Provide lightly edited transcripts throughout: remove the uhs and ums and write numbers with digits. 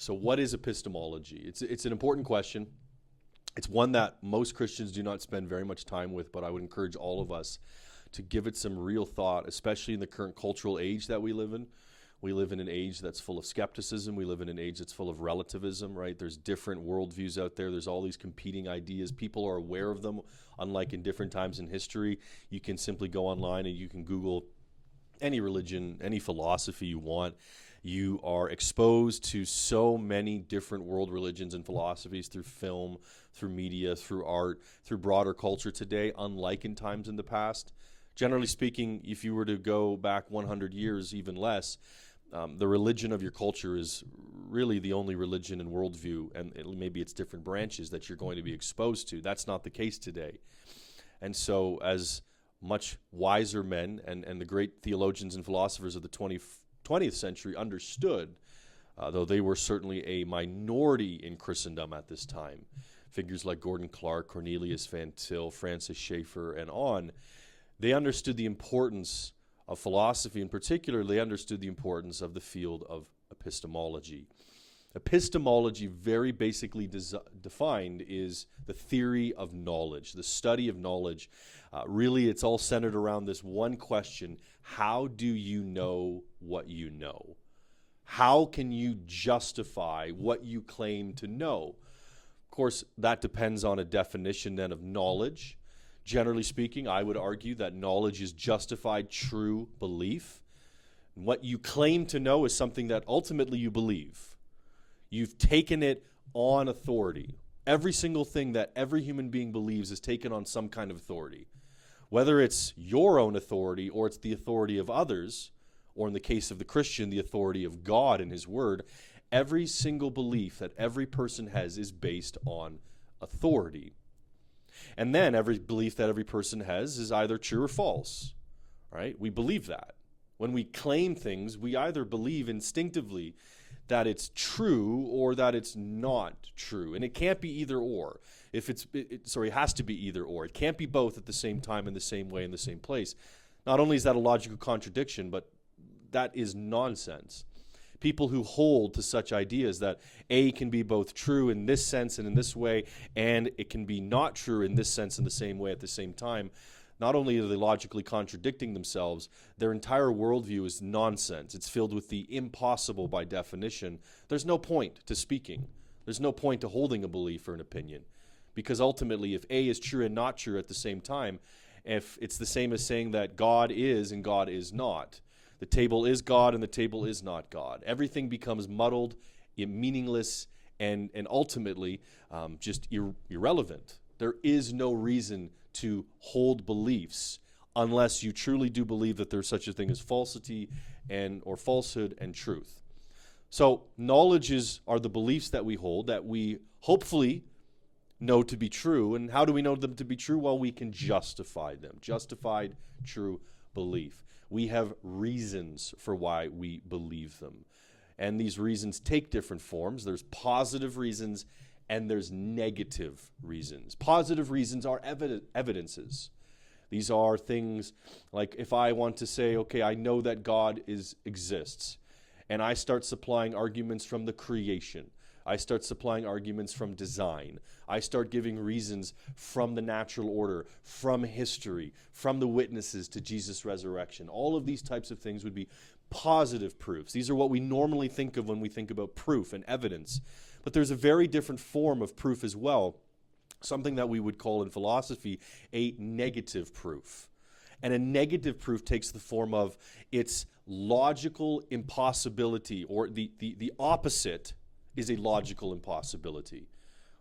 So what is epistemology? It's an important question. It's one that most Christians do not spend very much time with, but I would encourage all of us to give it some real thought, especially in the current cultural age that we live in. We live in an age that's full of skepticism. We live in an age that's full of relativism, right? There's different worldviews out there. There's all these competing ideas. People are aware of them, unlike in different times in history. You can simply go online and you can Google any religion, any philosophy you want. You are exposed to so many different world religions and philosophies through film, through media, through art, through broader culture today, unlike in times in the past. Generally speaking, if you were to go back 100 years, even less, the religion of your culture is really the only religion and worldview, and maybe it's different branches that you're going to be exposed to. That's not the case today. And so as much wiser men and the great theologians and philosophers of the 20th century understood, though they were certainly a minority in Christendom at this time, figures like Gordon Clark, Cornelius Van Til, Francis Schaeffer, and on, they understood the importance of philosophy. In particular, they understood the importance of the field of epistemology. Epistemology, very basically defined, is the theory of knowledge, the study of knowledge. Really, it's all centered around this one question: how do you know what you know? How can you justify what you claim to know? Of course, that depends on a definition then of knowledge. Generally speaking, I would argue that knowledge is justified true belief. What you claim to know is something that ultimately you believe. You've taken it on authority. Every single thing that every human being believes is taken on some kind of authority. Whether it's your own authority or it's the authority of others, or in the case of the Christian, the authority of God and His Word, every single belief that every person has is based on authority. And then every belief that every person has is either true or false, right? We believe that. When we claim things, we either believe instinctively that it's true or that it's not true. And it can't be either or. It has to be either or. It can't be both at the same time, in the same way, in the same place. Not only is that a logical contradiction, but that is nonsense. People who hold to such ideas that A can be both true in this sense and in this way, and it can be not true in this sense and the same way at the same time, not only are they logically contradicting themselves, their entire worldview is nonsense. It's filled with the impossible by definition. There's no point to speaking. There's no point to holding a belief or an opinion. Because ultimately, if A is true and not true at the same time, if it's the same as saying that God is and God is not, the table is God and the table is not God. Everything becomes muddled, meaningless, and ultimately just irrelevant. There is no reason to hold beliefs unless you truly do believe that there's such a thing as falsity or falsehood and truth. So knowledges are the beliefs that we hold that we hopefully know to be true. And how do we know them to be true? Well, we can justify them. Justified true belief. We have reasons for why we believe them. And these reasons take different forms. There's positive reasons and there's negative reasons. Positive reasons are evidences. These are things like if I want to say, okay, I know that God exists, and I start supplying arguments from the creation. I start supplying arguments from design. I start giving reasons from the natural order, from history, from the witnesses to Jesus' resurrection. All of these types of things would be positive proofs. These are what we normally think of when we think about proof and evidence. But there's a very different form of proof as well, something that we would call in philosophy a negative proof. And a negative proof takes the form of its logical impossibility, or the opposite is a logical impossibility.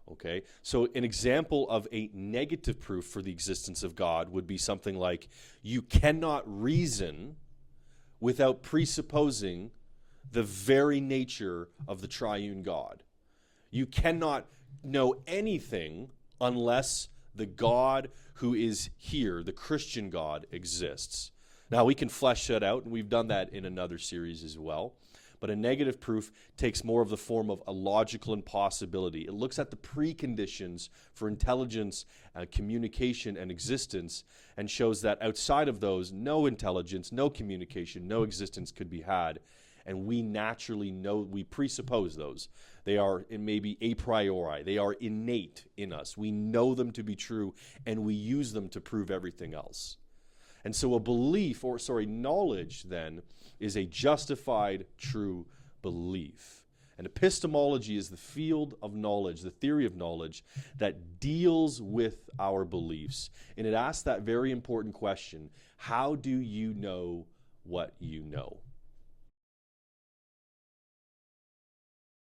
Okay? So an example of a negative proof for the existence of God would be something like, you cannot reason without presupposing the very nature of the triune God. You cannot know anything unless the God who is here, the Christian God, exists. Now, we can flesh that out, and we've done that in another series as well. But a negative proof takes more of the form of a logical impossibility. It looks at the preconditions for intelligence, communication, and existence, and shows that outside of those, no intelligence, no communication, no existence could be had. and we naturally know, we presuppose those. They are maybe a priori. They are innate in us. We know them to be true, and we use them to prove everything else. And so knowledge then is a justified true belief. And epistemology is the field of knowledge, the theory of knowledge that deals with our beliefs. And it asks that very important question: how do you know what you know?